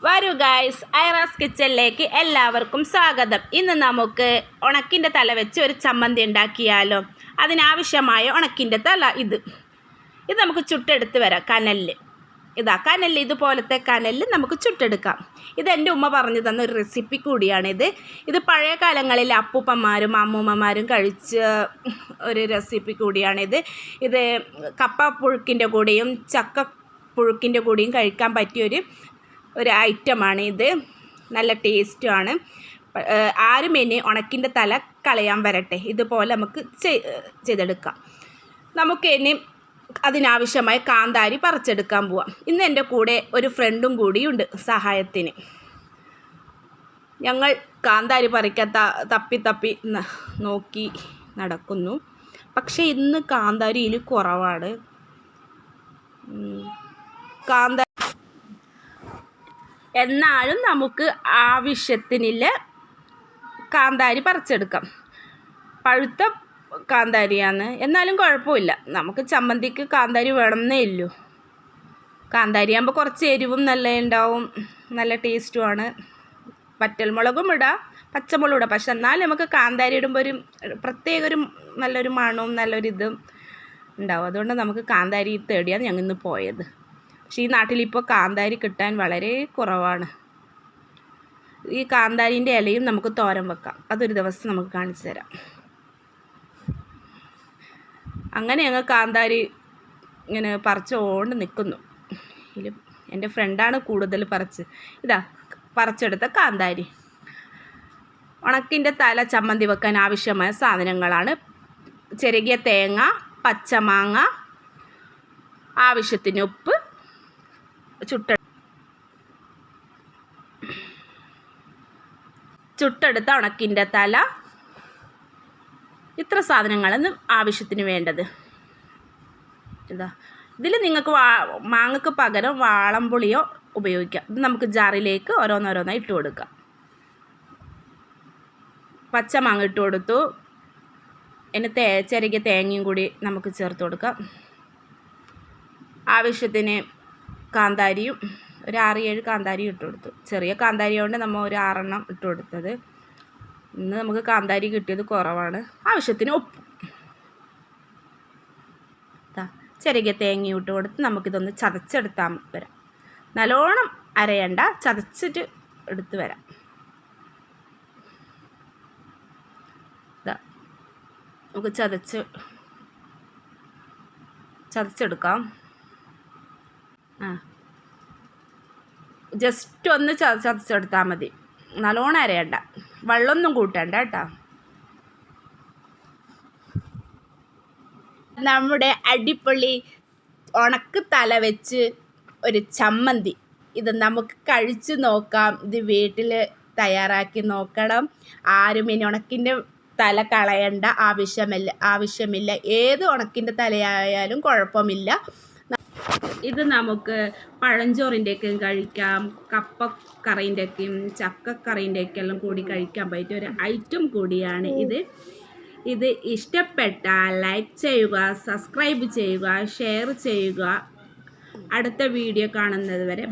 വരൂ ഗൈസ്, ഐറാസ് കിച്ചണിലേക്ക് എല്ലാവർക്കും സ്വാഗതം. ഇന്ന് നമുക്ക് ഉണക്കിൻ്റെ തല വെച്ച് ഒരു ചമ്മന്തി ഉണ്ടാക്കിയാലോ. അതിനാവശ്യമായ ഉണക്കിൻ്റെ തല ഇത് നമുക്ക് ചുട്ടെടുത്ത് വരാം. കനലിൽ കനലിൽ ഇതുപോലത്തെ കനലിൽ നമുക്ക് ചുട്ടെടുക്കാം. ഇത് എൻ്റെ ഉമ്മ പറഞ്ഞു തന്ന ഒരു റെസിപ്പി കൂടിയാണിത്. ഇത് പഴയ കാലങ്ങളിൽ അപ്പൂപ്പന്മാരും അമ്മൂമ്മമാരും കഴിച്ച ഒരു റെസിപ്പി കൂടിയാണിത്. ഇത് കപ്പ പുഴുക്കിൻ്റെ കൂടെയും ചക്ക പുഴുക്കിൻ്റെ കൂടെയും കഴിക്കാൻ പറ്റിയൊരു ഐറ്റമാണ് ഇത്. നല്ല ടേസ്റ്റുമാണ്. ആരും ഇനി ഉണക്കിൻ്റെ തല കളയാൻ വരട്ടെ. ഇതുപോലെ നമുക്ക് ചെയ്തെടുക്കാം. നമുക്ക് ഇനി അതിനാവശ്യമായ കാന്താരി പറിച്ചെടുക്കാൻ പോവാം. ഇന്ന് എൻ്റെ കൂടെ ഒരു ഫ്രണ്ടും കൂടിയുണ്ട് സഹായത്തിന്. ഞങ്ങൾ കാന്താരി പറിക്കാൻ തപ്പി നോക്കി നടക്കുന്നു. പക്ഷേ ഇന്ന് കാന്താരിയിൽ കുറവാണ്. എന്നാലും നമുക്ക് ആവശ്യത്തിനുള്ള കാന്താരി പറിച്ചെടുക്കാം. പഴുത്ത കാന്താരിയാണ്, എന്നാലും കുഴപ്പമില്ല. നമുക്ക് ചമ്മന്തിക്ക് കാന്താരി വേണമെന്നേ ഉള്ളൂ. കാന്താരി ആകുമ്പോൾ കുറച്ച് എരിവും നല്ല ഉണ്ടാവും, നല്ല ടേസ്റ്റുമാണ്. വറ്റൽമുളകും ഇടാം, പച്ചമുളകും ഇടാം. പക്ഷെ എന്നാലും നമുക്ക് കാന്താരി ഇടുമ്പോൾ ഒരു പ്രത്യേക നല്ലൊരു മണവും നല്ലൊരിതും ഉണ്ടാവും. അതുകൊണ്ട് നമുക്ക് കാന്താരി തേടിയാണ് ഞങ്ങൾ ഇന്ന് പോയത്. പക്ഷേ ഈ നാട്ടിലിപ്പോൾ കാന്താരി കിട്ടാൻ വളരെ കുറവാണ്. ഈ കാന്താരിൻ്റെ ഇലയും നമുക്ക് തോരൻ വെക്കാം. അതൊരു ദിവസം നമുക്ക് കാണിച്ചു തരാം. അങ്ങനെ ഞങ്ങൾ കാന്താരി ഇങ്ങനെ പറിച്ചുകൊണ്ട് നിൽക്കുന്നു. ഇതിൽ എൻ്റെ ഫ്രണ്ടാണ് കൂടുതൽ പറിച്ചെടുത്ത കാന്താരി. ഉണക്കിൻ്റെ തല ചമ്മന്തി വെക്കാൻ ആവശ്യമായ സാധനങ്ങളാണ്: ചിരകിയ തേങ്ങ, പച്ചമാങ്ങ, ആവശ്യത്തിന് ഉപ്പ്, ചുട്ടെടുത്ത ഉണക്കിൻ്റെ തല. ഇത്ര സാധനങ്ങളാണ് ആവശ്യത്തിന് വേണ്ടത്. ഇതിൽ നിങ്ങൾക്ക് മാങ്ങക്ക് പകരം വാളംപുളിയോ ഉപയോഗിക്കാം. ഇത് നമുക്ക് ജാറിലേക്ക് ഓരോന്നോരോന്നായി ഇട്ട് കൊടുക്കാം. പച്ചമാങ്ങ ഇട്ട് കൊടുത്തു. ഇനി ചിരകിയ തേങ്ങയും കൂടി നമുക്ക് ചേർത്ത് കൊടുക്കാം. ആവശ്യത്തിന് കാന്താരിയും ഒരു 6-7 കാന്താരിയും ഇട്ട് കൊടുത്തു. ചെറിയ കാന്താരി കൊണ്ട് നമ്മൾ ഒരു 6 എണ്ണം ഇട്ട് കൊടുത്തത്. ഇന്ന് നമുക്ക് കാന്താരി കിട്ടിയത് കുറവാണ്. ആവശ്യത്തിന് ഉപ്പ്, ചെറിയ തേങ്ങയും ഇട്ട് കൊടുത്ത് നമുക്കിതൊന്ന് ചതച്ചെടുത്താൽ വരാം. നല്ലോണം അരയണ്ട, ചതച്ചിട്ട് എടുത്ത് വരാം. നമുക്ക് ചതച്ചെടുക്കാം. ജസ്റ്റ് ഒന്ന് ചതച്ചെടുത്താൽ മതി. നല്ലോണം അരയണ്ട, വെള്ളമൊന്നും കൂട്ടണ്ട കേട്ടോ. നമ്മുടെ അടിപൊളി ഉണക്ക് തല വെച്ച് ഒരു ചമ്മന്തി ഇത് നമുക്ക് കഴിച്ച് നോക്കാം. ഇത് വീട്ടിൽ തയ്യാറാക്കി നോക്കണം. ആരും ഇനി ഉണക്കിൻ്റെ തല കളയേണ്ട ആവശ്യമില്ല. ഏത് ഉണക്കിൻ്റെ തലയായാലും കുഴപ്പമില്ല. ഇത് നമുക്ക് പഴഞ്ചോറിൻ്റെയൊക്കെയും കഴിക്കാം, കപ്പക്കറീൻ്റെയൊക്കെയും ചക്കക്കറീൻ്റെയൊക്കെ എല്ലാം കൂടി കഴിക്കാൻ പറ്റിയ ഒരു ഐറ്റം കൂടിയാണ് ഇത് ഇഷ്ടപ്പെട്ടാൽ ലൈക്ക് ചെയ്യുക, സബ്സ്ക്രൈബ് ചെയ്യുക, ഷെയർ ചെയ്യുക. അടുത്ത വീഡിയോ കാണുന്നത് വരെ